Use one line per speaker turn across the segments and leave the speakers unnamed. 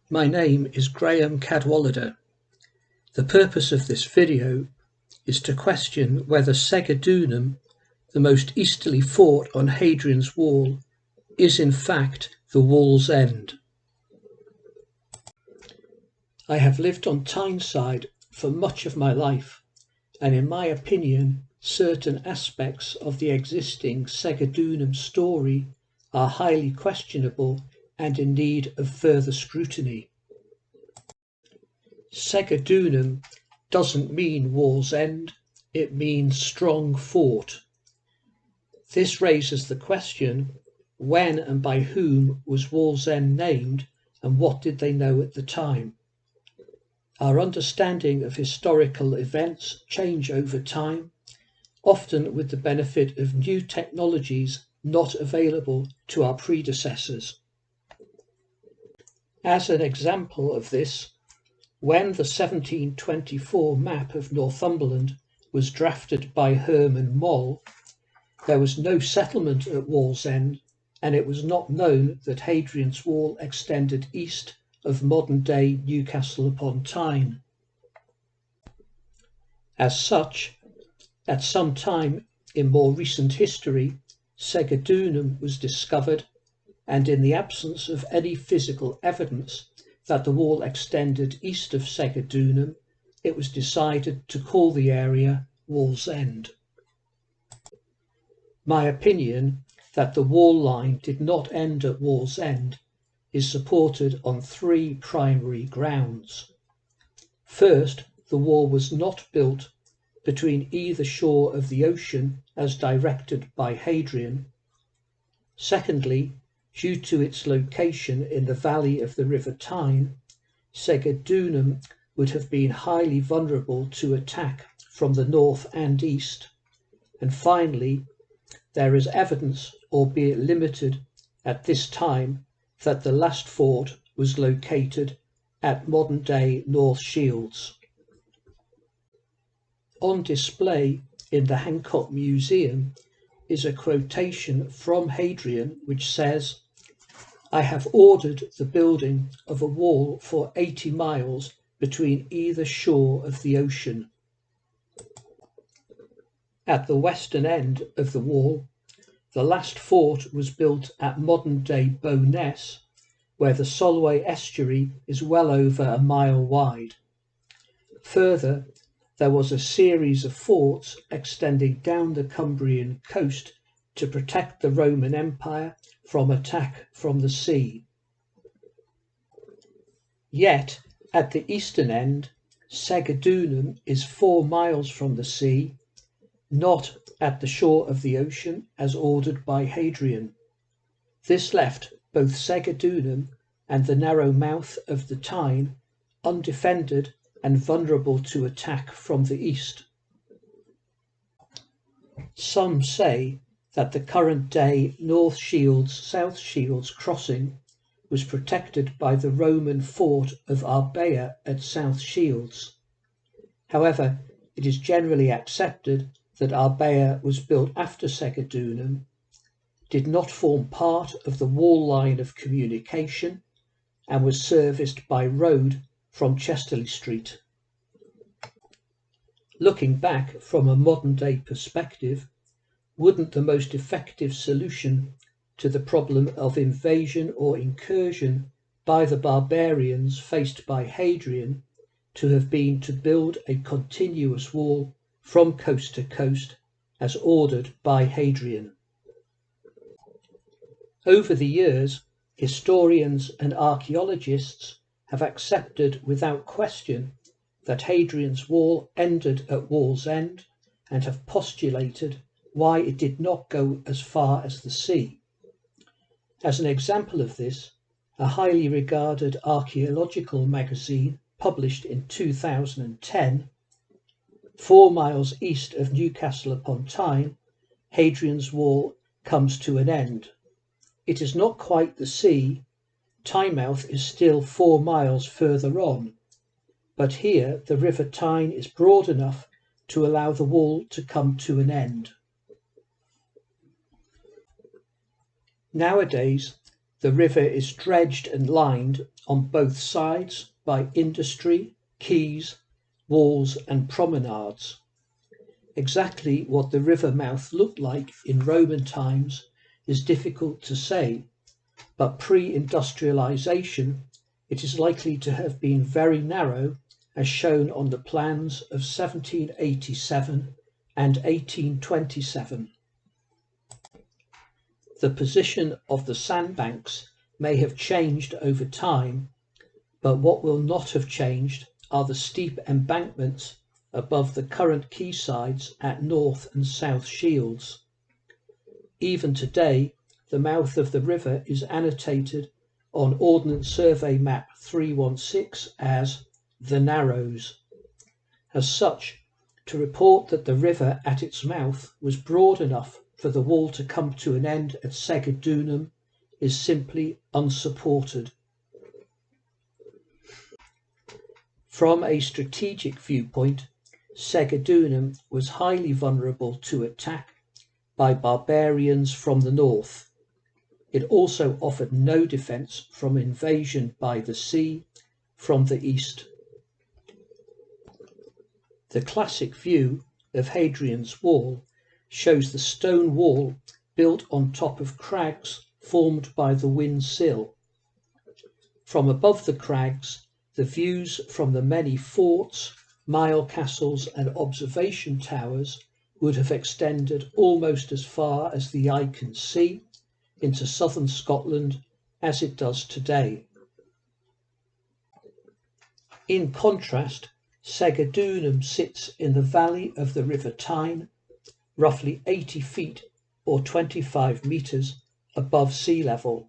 My name is Graham Cadwallader. The purpose of this video is to question whether Segedunum, the most easterly fort on Hadrian's wall, is in fact the Wallsend. I have lived on Tyneside for much of my life, and in my opinion, certain aspects of the existing Segedunum story are highly questionable and in need of further scrutiny. Segedunum doesn't mean Wallsend, it means strong fort. This raises the question, when and by whom was Wallsend named, and what did they know at the time? Our understanding of historical events change over time, often with the benefit of new technologies not available to our predecessors. As an example of this, when the 1724 map of Northumberland was drafted by Herman Moll, there was no settlement at Wallsend, and it was not known that Hadrian's wall extended east of modern-day Newcastle upon Tyne. As such, at some time in more recent history, Segedunum was discovered, and in the absence of any physical evidence that the wall extended east of Segedunum, it was decided to call the area Wallsend. My opinion that the wall line did not end at Wallsend is supported on three primary grounds. First, the wall was not built between either shore of the ocean as directed by Hadrian. Secondly, due to its location in the valley of the River Tyne, Segedunum would have been highly vulnerable to attack from the north and east. And finally, there is evidence, albeit limited at this time, that the last fort was located at modern-day North Shields. On display in the Hancock Museum is a quotation from Hadrian which says, "I have ordered the building of a wall for 80 miles between either shore of the ocean." At the western end of the wall, the last fort was built at modern-day Bowness, where the Solway estuary is well over a mile wide. Further, there was a series of forts extending down the Cumbrian coast to protect the Roman Empire from attack from the sea. Yet, at the eastern end, Segedunum is 4 miles from the sea, not at the shore of the ocean as ordered by Hadrian. This left both Segedunum and the narrow mouth of the Tyne undefended and vulnerable to attack from the east. Some say that the current-day North Shields-South Shields crossing was protected by the Roman fort of Arbea at South Shields. However, it is generally accepted that Arbea was built after Segedunum, did not form part of the wall line of communication, and was serviced by road from Chesterley Street. Looking back from a modern-day perspective, wouldn't the most effective solution to the problem of invasion or incursion by the barbarians faced by Hadrian to have been to build a continuous wall from coast to coast as ordered by Hadrian? Over the years, historians and archaeologists have accepted without question that Hadrian's wall ended at Wallsend and have postulated why it did not go as far as the sea. As an example of this, a highly regarded archaeological magazine published in 2010, 4 miles east of Newcastle upon Tyne, Hadrian's wall comes to an end. It is not quite the sea, Tynemouth is still 4 miles further on, but here the River Tyne is broad enough to allow the wall to come to an end. Nowadays, the river is dredged and lined on both sides by industry, quays, walls and promenades. Exactly what the river mouth looked like in Roman times is difficult to say, but pre-industrialization it is likely to have been very narrow, as shown on the plans of 1787 and 1827. The position of the sandbanks may have changed over time, but what will not have changed are the steep embankments above the current quaysides at North and South Shields. Even today, the mouth of the river is annotated on Ordnance Survey Map 316 as the Narrows. As such, to report that the river at its mouth was broad enough for the wall to come to an end at Segedunum is simply unsupported. From a strategic viewpoint, Segedunum was highly vulnerable to attack by barbarians from the north. It also offered no defence from invasion by the sea from the east. The classic view of Hadrian's wall shows the stone wall built on top of crags formed by the wind sill. From above the crags, the views from the many forts, mile castles and observation towers would have extended almost as far as the eye can see into southern Scotland as it does today. In contrast, Segedunum sits in the valley of the River Tyne, roughly 80 feet or 25 metres above sea level.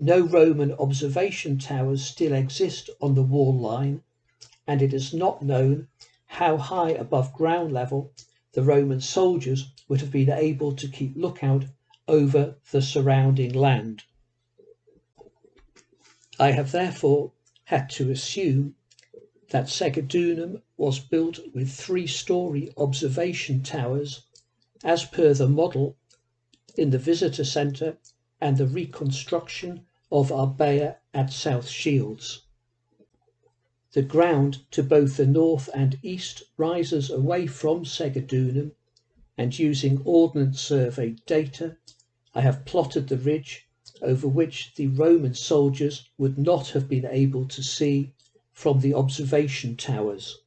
No Roman observation towers still exist on the wall line, and it is not known how high above ground level the Roman soldiers would have been able to keep lookout over the surrounding land. I have therefore had to assume that Segedunum was built with 3-story observation towers as per the model in the visitor centre and the reconstruction of Arbea at South Shields. The ground to both the north and east rises away from Segedunum, and using Ordnance Survey data, I have plotted the ridge over which the Roman soldiers would not have been able to see from the observation towers.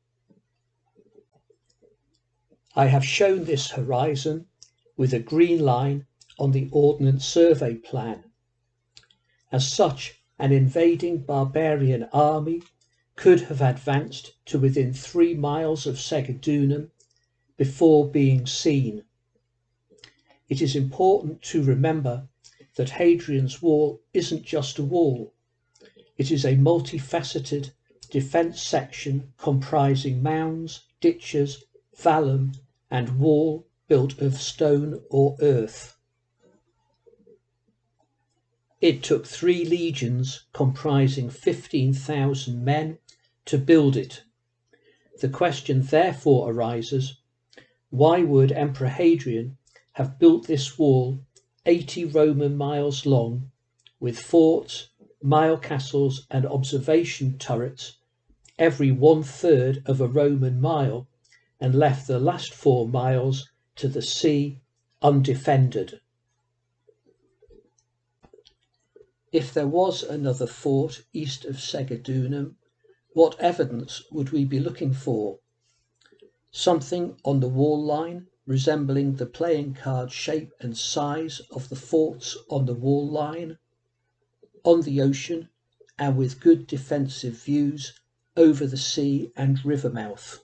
I have shown this horizon with a green line on the Ordnance Survey plan. As such, an invading barbarian army could have advanced to within 3 miles of Segedunum before being seen. It is important to remember that Hadrian's wall isn't just a wall. It is a multifaceted defence section comprising mounds, ditches, vallum and wall built of stone or earth. It took 3 legions comprising 15,000 men to build it. The question therefore arises, why would Emperor Hadrian have built this wall 80 Roman miles long with forts, mile castles and observation turrets every 1/3 of a Roman mile, and left the last 4 miles to the sea undefended? If there was another fort east of Segedunum, what evidence would we be looking for? Something on the wall line resembling the playing card shape and size of the forts on the wall line, on the ocean and with good defensive views over the sea and river mouth.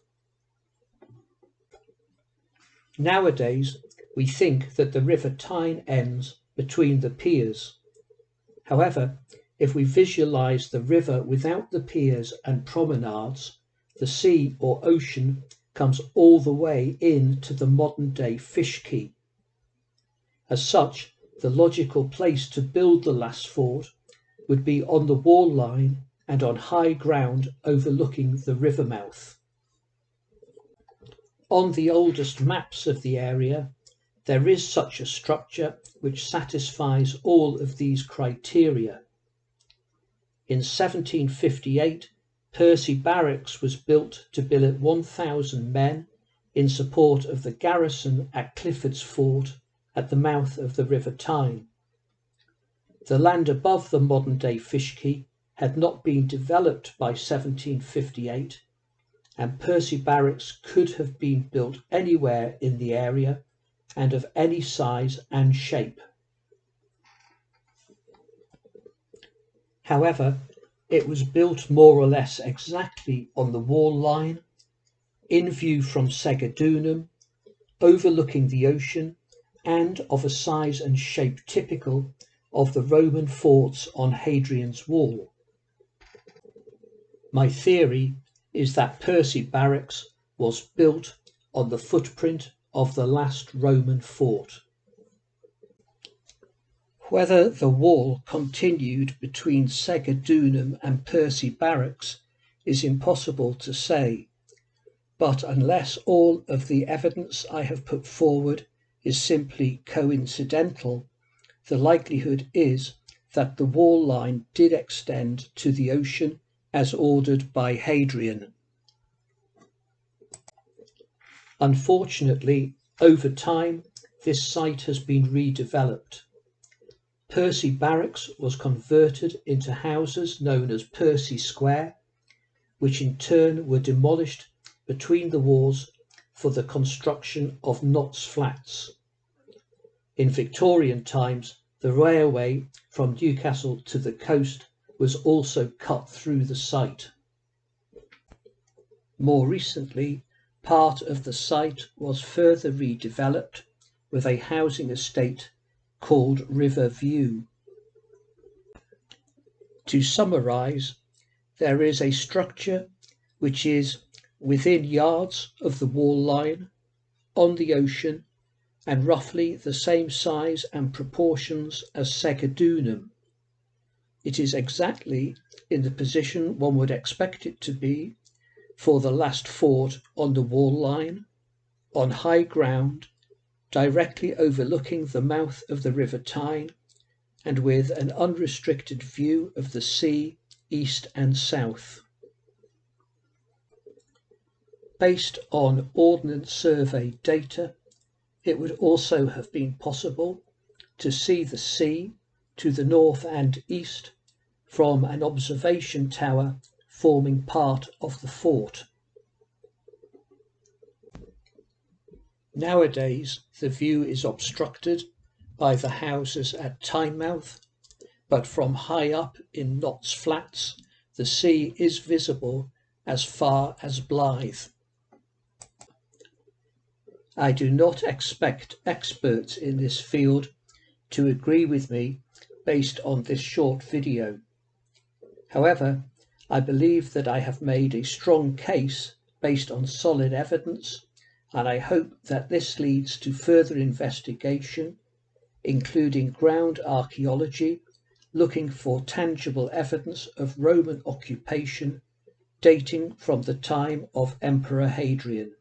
Nowadays, we think that the River Tyne ends between the piers. However, if we visualize the river without the piers and promenades, the sea or ocean comes all the way in to the modern-day fish quay. As such, the logical place to build the last fort would be on the wall line and on high ground overlooking the river mouth. On the oldest maps of the area, there is such a structure which satisfies all of these criteria. In 1758, Percy Barracks was built to billet 1,000 men in support of the garrison at Clifford's Fort at the mouth of the River Tyne. The land above the modern-day fish quay had not been developed by 1758, and Percy Barracks could have been built anywhere in the area and of any size and shape. However, it was built more or less exactly on the wall line, in view from Segedunum, overlooking the ocean, and of a size and shape typical of the Roman forts on Hadrian's Wall. My theory is that Percy Barracks was built on the footprint of the last Roman fort. Whether the wall continued between Segedunum and Percy Barracks is impossible to say, but unless all of the evidence I have put forward is simply coincidental, the likelihood is that the wall line did extend to the ocean as ordered by Hadrian. Unfortunately, over time, this site has been redeveloped. Percy Barracks was converted into houses known as Percy Square, which in turn were demolished between the wars for the construction of Notts Flats. In Victorian times, the railway from Newcastle to the coast was also cut through the site. More recently, part of the site was further redeveloped with a housing estate called River View. To summarise, there is a structure which is within yards of the wall line, on the ocean, and roughly the same size and proportions as Segedunum. It is exactly in the position one would expect it to be for the last fort on the wall line, on high ground, directly overlooking the mouth of the River Tyne, and with an unrestricted view of the sea east and south. Based on Ordnance Survey data, it would also have been possible to see the sea to the north and east from an observation tower forming part of the fort. Nowadays, the view is obstructed by the houses at Tynemouth, but from high up in Notts Flats, the sea is visible as far as Blyth. I do not expect experts in this field to agree with me based on this short video. However, I believe that I have made a strong case based on solid evidence, and I hope that this leads to further investigation, including ground archaeology, looking for tangible evidence of Roman occupation dating from the time of Emperor Hadrian.